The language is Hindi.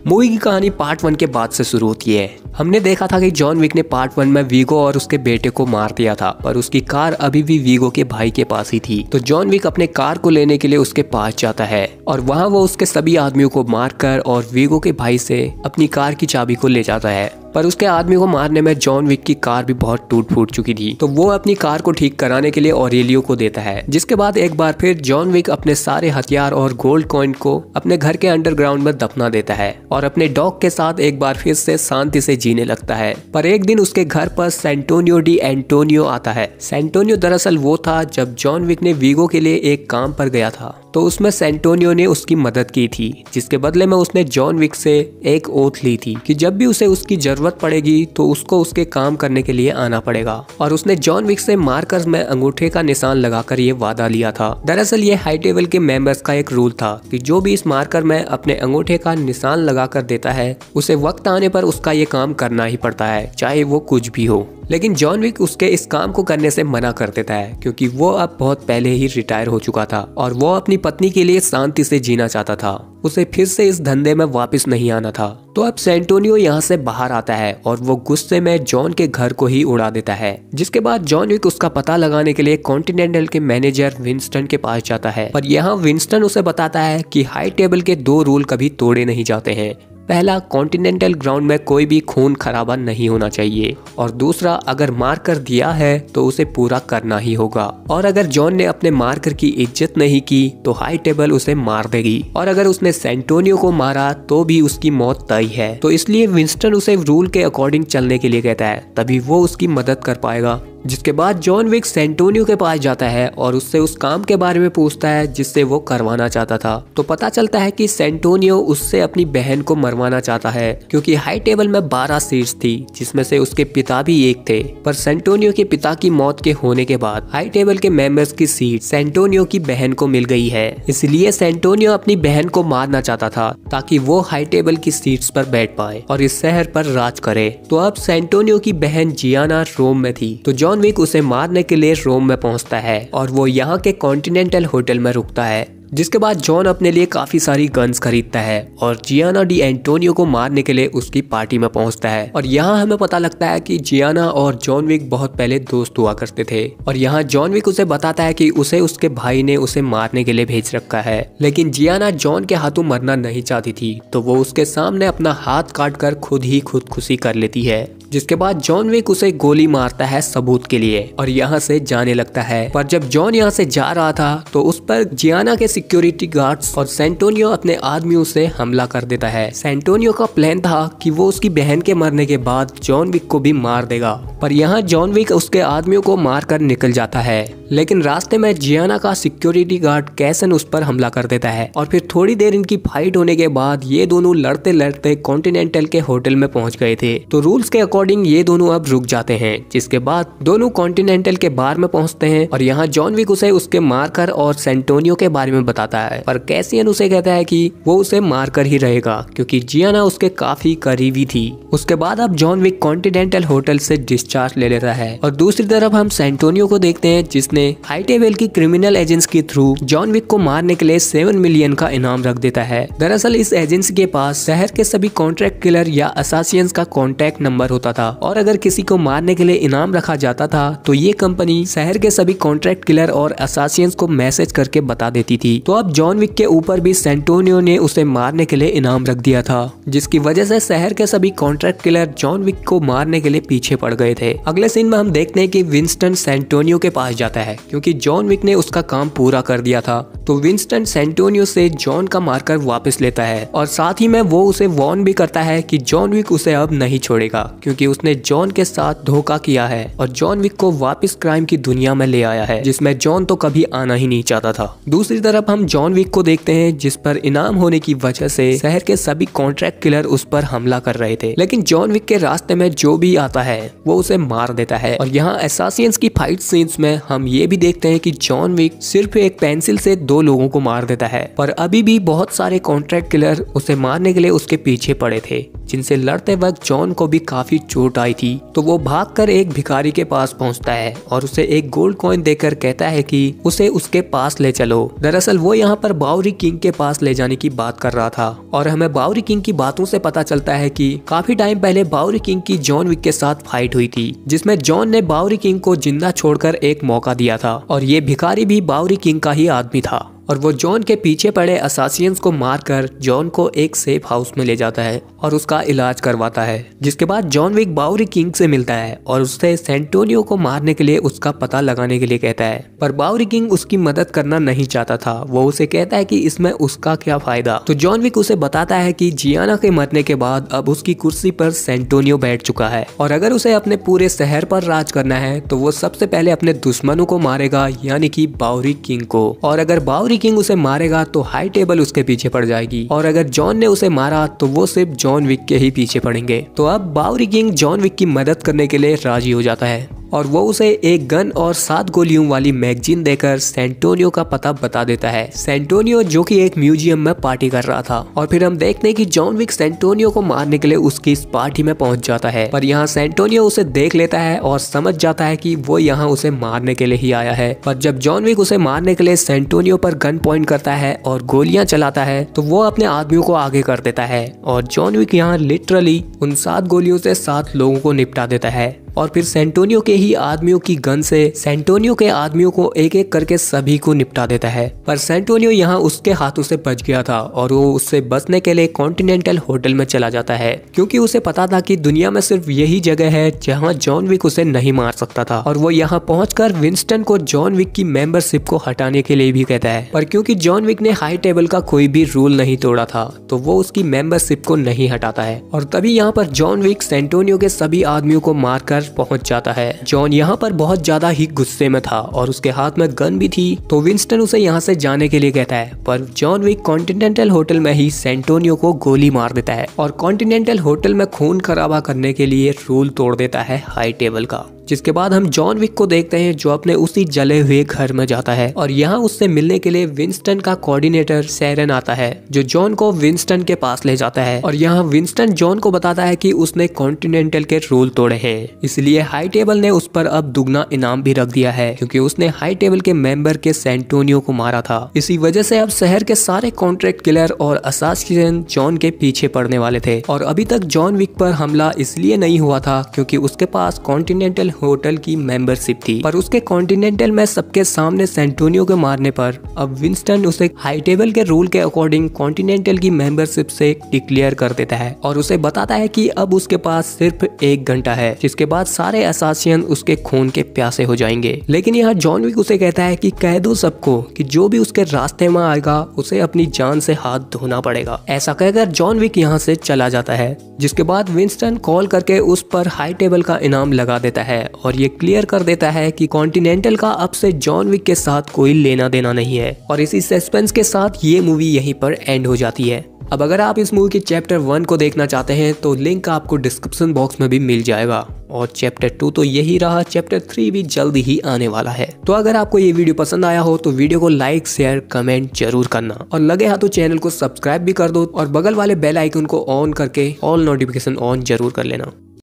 मूवी की कहानी पार्ट 1 के बाद से शुरू होती है। हमने देखा था कि जॉन विक ने पार्ट 1 में वीगो और उसके बेटे को मार दिया था, पर उसकी कार अभी भी वीगो के भाई के पास ही थी। तो जॉन विक अपने कार को लेने के लिए उसके पास जाता है और वहाँ वो उसके सभी आदमियों को मारकर और वीगो के भाई से अपनी कार की चाबी को ले जाता है। पर उसके आदमी को मारने में जॉन विक की कार भी बहुत टूट फूट चुकी थी, तो वो अपनी कार को ठीक कराने के लिए ऑरेलियो को देता है। जिसके बाद एक बार फिर जॉन विक अपने सारे हथियार और गोल्ड कॉइन को अपने घर के अंडरग्राउंड में दफना देता है और अपने डॉग के साथ एक बार फिर से शांति से जीने लगता है। पर एक दिन उसके घर पर सैंटोनियो डी एंटोनियो आता है। सैंटोनियो दरअसल वो था जब जॉन विक ने वीगो के लिए एक काम पर गया था, तो उसमें सैंटोनियो ने उसकी मदद की थी, जिसके बदले में उसने जॉन विक से एक ओथ ली थी कि जब भी उसे उसकी जरूरत पड़ेगी तो उसको उसके काम करने के लिए आना पड़ेगा। और उसने जॉन विक से मार्कर्स में अंगूठे का निशान लगाकर ये वादा लिया था। दरअसल ये हाई टेबल के मेंबर्स का एक रूल था कि जो भी इस मार्कर में अपने अंगूठे का निशान लगाकर देता है, उसे वक्त आने पर उसका ये काम करना ही पड़ता है, चाहे वो कुछ भी हो। लेकिन जॉन विक उसके इस काम को करने से मना कर देता है, क्योंकि वो अब बहुत पहले ही रिटायर हो चुका था और वो अपनी पत्नी के लिए शांति से जीना चाहता था। उसे फिर से इस धंधे में वापस नहीं आना था। तो अब सैंटोनियो यहाँ से बाहर आता है और वो गुस्से में जॉन के घर को ही उड़ा देता है। जिसके बाद जॉन विक उसका पता लगाने के लिए कॉन्टिनेंटल के मैनेजर विंस्टन के पास जाता है। पर यहाँ विंस्टन उसे बताता है कि हाई टेबल के 2 रूल कभी तोड़े नहीं जाते हैं। पहला, कॉन्टिनेंटल ग्राउंड में कोई भी खून खराबा नहीं होना चाहिए, और दूसरा, अगर मार्कर दिया है तो उसे पूरा करना ही होगा। और अगर जॉन ने अपने मार्कर की इज्जत नहीं की तो हाई टेबल उसे मार देगी, और अगर उसने सैंटोनियो को मारा तो भी उसकी मौत तय है। तो इसलिए विंस्टन उसे रूल के अकॉर्डिंग चलने के लिए कहता है, तभी वो उसकी मदद कर पाएगा। जिसके बाद जॉन विक सैंटोनियो के पास जाता है और उससे उस काम के बारे में पूछता है जिससे वो करवाना चाहता था। तो पता चलता है कि सैंटोनियो उससे अपनी बहन को मरवाना चाहता है, क्योंकि हाई टेबल में 12 सीट्स थी, जिसमें से उसके पिता भी एक थे। पर सैंटोनियो के पिता की मौत के होने के बाद हाई टेबल के मेंबर्स की सीट सैंटोनियो की बहन को मिल गई है। इसलिए सैंटोनियो अपनी बहन को मारना चाहता था ताकि वो हाई टेबल की सीट्स पर बैठ पाए और इस शहर पर राज करे। तो अब सैंटोनियो की बहन जियाना रोम में थी, तो जॉन विक उसे मारने के लिए रोम में पहुंचता है और वो यहाँ के कॉन्टिनेंटल होटल में रुकता है। जिसके बाद जॉन अपने लिए काफी सारी गन्स खरीदता है और जियाना डी एंटोनियो को मारने के लिए उसकी पार्टी में पहुंचता है। और यहाँ हमें पता लगता है कि जियाना और जॉन विक बहुत पहले दोस्त हुआ करते थे। और यहाँ जॉन विक उसे बताता है कि उसे उसके भाई ने उसे मारने के लिए भेज रखा है, लेकिन जियाना जॉन के हाथों मरना नहीं चाहती थी, तो वो उसके सामने अपना हाथ काट कर खुद ही खुदकुशी कर लेती है। जिसके बाद जॉन विक उसे गोली मारता है सबूत के लिए और यहाँ से जाने लगता है। पर जब जॉन यहाँ से जा रहा था तो उस पर जियाना के सिक्योरिटी गार्ड्स और सैंटोनियो अपने आदमियों से हमला कर देता है। सैंटोनियो का प्लान था कि वो उसकी बहन के मरने के बाद जॉन विक को भी मार देगा, पर यहाँ जॉन विक उसके आदमियों को मारकर निकल जाता है। लेकिन रास्ते में जियाना का सिक्योरिटी गार्ड कैसन उस पर हमला कर देता है और फिर थोड़ी देर इनकी फाइट होने के बाद ये दोनों लड़ते लड़ते कॉन्टिनेंटल के होटल में पहुंच गए थे। तो रूल्स के अकॉर्डिंग ये दोनों अब रुक जाते हैं। जिसके बाद दोनों कॉन्टिनेंटल के बार में पहुंचते हैं और यहाँ जॉन विक उसे उसके मार्कर और सैंटोनियो के बारे में बताता है, पर कैसियन उसे कहता है कि वो उसे मारकर ही रहेगा, क्योंकि जियाना उसके काफी करीबी थी। उसके बाद अब जॉन विक कॉन्टिनेंटल होटल से डिस्चार्ज ले लेता है और दूसरी तरफ हम सैंटोनियो को देखते हैं, जिसने हाई टेबल की क्रिमिनल एजेंसी के थ्रू जॉन विक को मारने के लिए 7 मिलियन का इनाम रख देता है। दरअसल इस एजेंसी के पास शहर के सभी कॉन्ट्रैक्ट किलर या असासियंस का कॉन्टैक्ट नंबर होता था, और अगर किसी को मारने के लिए इनाम रखा जाता था तो ये कंपनी शहर के सभी कॉन्ट्रैक्ट किलर और असासियंस को मैसेज करके बता देती थी। तो अब जॉन विक के ऊपर भी सैंटोनियो ने उसे मारने के लिए इनाम रख दिया था, जिसकी वजह से शहर के सभी कॉन्ट्रैक्ट किलर जॉन विक को मारने के लिए पीछे पड़ गए थे। अगले सीन में हम देखते हैं कि विंस्टन सैंटोनियो के पास जाता है, क्योंकि जॉन विक ने उसका काम पूरा कर दिया था। तो विंस्टन सैंटोनियो से जॉन का मार्कर वापस लेता है और साथ ही में वो उसे वार्न भी करता है कि जॉन विक उसे अब नहीं छोड़ेगा, क्योंकि उसने जॉन के साथ धोखा किया है और जॉन विक को वापस क्राइम की दुनिया में ले आया है, जिसमें जॉन तो कभी आना ही नहीं चाहता था। दूसरी तरफ हम जॉन विक को देखते हैं, जिस पर इनाम होने की वजह से शहर के सभी कॉन्ट्रैक्ट किलर उस पर हमला कर रहे थे, लेकिन जॉन विक के रास्ते में जो भी आता है वो उसे मार देता है। और यहाँ एसासियंस की फाइट सीन्स में हम ये भी देखते हैं कि जॉन विक सिर्फ एक पेंसिल से 2 लोगों को मार देता है, पर अभी भी बहुत सारे कॉन्ट्रैक्ट किलर उसे मारने के लिए उसके पीछे पड़े थे। जिनसे लड़ते वक्त जॉन को भी काफी चोट आई थी। तो वो भागकर एक भिखारी के पास पहुंचता है और उसे एक गोल्ड कॉइन देकर कहता है कि उसे उसके पास ले चलो। दरअसल वो यहाँ पर बावरी किंग के पास ले जाने की बात कर रहा था और हमें बावरी किंग की बातों से पता चलता है कि काफी टाइम पहले बावरी किंग की जॉन विक के साथ फाइट हुई थी, जिसमें जॉन ने बावरी किंग को जिंदा छोड़कर एक मौका दिया था और ये भिखारी भी बावरी किंग का ही आदमी था और वो जॉन के पीछे पड़े असासियंस को मारकर जॉन को एक सेफ हाउस में ले जाता है और उसका इलाज करवाता है। जिसके बाद जॉन विक बावरी किंग से मिलता है और उससे सेंटोनियो को मारने के लिए उसका पता लगाने के लिए कहता है, पर बावरी किंग उसकी मदद करना नहीं चाहता था। वो उसे कहता है कि इसमें उसका क्या फायदा। तो जॉन विक उसे बताता है कि जियाना के मरने के बाद अब उसकी कुर्सी पर सेंटोनियो बैठ चुका है और अगर उसे अपने पूरे शहर पर राज करना है तो वो सबसे पहले अपने दुश्मनों को मारेगा, यानी कि बावरी किंग को। और अगर बावरी किंग उसे मारेगा तो हाई टेबल उसके पीछे पड़ जाएगी और अगर जॉन ने उसे मारा तो वो सिर्फ जॉन विक के ही पीछे पड़ेंगे। तो अब बावरी किंग जॉन विक की मदद करने के लिए राजी हो जाता है और वो उसे एक गन और 7 गोलियों वाली मैगजीन देकर सेंटोनियो का पता बता देता है। सेंटोनियो जो कि एक म्यूजियम में पार्टी कर रहा था और फिर हम देखते हैं कि जॉन विक सेंटोनियो को मारने के लिए उसकी इस पार्टी में पहुंच जाता है, पर यहाँ सेंटोनियो उसे देख लेता है और समझ जाता है कि वो यहाँ उसे मारने के लिए ही आया है। पर जब जॉन विक उसे मारने के लिए सेंटोनियो पर गन पॉइंट करता है और गोलियां चलाता है तो वो अपने आदमियों को आगे कर देता है और जॉन विक यहाँ लिटरली उन 7 गोलियों से 7 लोगों को निपटा देता है और फिर सेंटोनियो के ही आदमियों की गन से सेंटोनियो के आदमियों को एक एक करके सभी को निपटा देता है। पर सेंटोनियो यहाँ उसके हाथों से बच गया था और वो उससे बचने के लिए कॉन्टिनेंटल होटल में चला जाता है, क्योंकि उसे पता था कि दुनिया में सिर्फ यही जगह है जहाँ जॉन विक उसे नहीं मार सकता था। और वो यहाँ पहुंचकर विंस्टन को जॉन विक की मेंबरशिप को हटाने के लिए भी कहता है, पर क्योंकि जॉन विक ने हाई टेबल का कोई भी रूल नहीं तोड़ा था तो वो उसकी मेंबरशिप को नहीं हटाता है। और तभी यहाँ पर जॉन विक सेंटोनियो के सभी आदमियों को मारकर पहुंच जाता है। जॉन यहाँ पर बहुत ज्यादा ही गुस्से में था और उसके हाथ में गन भी थी, तो विंस्टन उसे यहाँ से जाने के लिए कहता है, पर जॉन विक कॉन्टिनेंटल होटल में ही सेंटोनियो को गोली मार देता है और कॉन्टिनेंटल होटल में खून खराबा करने के लिए रूल तोड़ देता है हाई टेबल का। जिसके बाद हम जॉन विक को देखते हैं जो अपने उसी जले हुए घर में जाता है और यहाँ उससे मिलने के लिए विंस्टन का कोऑर्डिनेटर सैरन आता है जो जॉन को विंस्टन के पास ले जाता है और यहाँ विंस्टन जॉन को बताता है कि उसने कॉन्टिनेंटल के रूल तोड़े हैं, इसलिए हाई टेबल ने उस पर अब दुगना इनाम भी रख दिया है क्योंकि उसने हाई टेबल के मेंबर के सेंटोनियो को मारा था। इसी वजह से अब शहर के सारे कॉन्ट्रैक्ट किलर और असासिन जॉन के पीछे पड़ने वाले थे और अभी तक जॉन विक पर हमला इसलिए नहीं हुआ था क्योंकि उसके पास कॉन्टिनेंटल होटल की मेंबरशिप थी, पर उसके कॉन्टिनेंटल में सबके सामने सेंटोनियो के मारने पर अब विंस्टन उसे हाई टेबल के रूल के अकॉर्डिंग कॉन्टिनेंटल की मेंबरशिप से डिक्लेयर कर देता है और उसे बताता है कि अब उसके पास सिर्फ 1 घंटा है, जिसके बाद सारे असासियन उसके खून के प्यासे हो जाएंगे। लेकिन यहाँ जॉन विक उसे कहता है कि कह दो सबको कि जो भी उसके रास्ते में आएगा उसे अपनी जान से हाथ धोना पड़ेगा। ऐसा कहकर जॉन विक यहाँ से चला जाता है, जिसके बाद विंस्टन कॉल करके उस पर हाई टेबल का इनाम लगा देता है और ये क्लियर कर देता है कि कॉन्टिनेंटल का अब से जॉन विक के साथ कोई लेना देना नहीं है। और इसी सस्पेंस के साथ ये मूवी यहीं पर एंड हो जाती है। अब अगर आप इस मूवी के चैप्टर 1 को देखना चाहते हैं तो लिंक आपको डिस्क्रिप्शन बॉक्स में भी मिल जाएगा और चैप्टर 2 तो यही रहा, चैप्टर 3 भी जल्द ही आने वाला है। तो अगर आपको ये वीडियो पसंद आया हो तो वीडियो को लाइक शेयर कमेंट जरूर करना और लगे हाथ तो चैनल को सब्सक्राइब भी कर दो और बगल वाले बेल आइकन को ऑन करके ऑल नोटिफिकेशन ऑन जरूर कर लेना।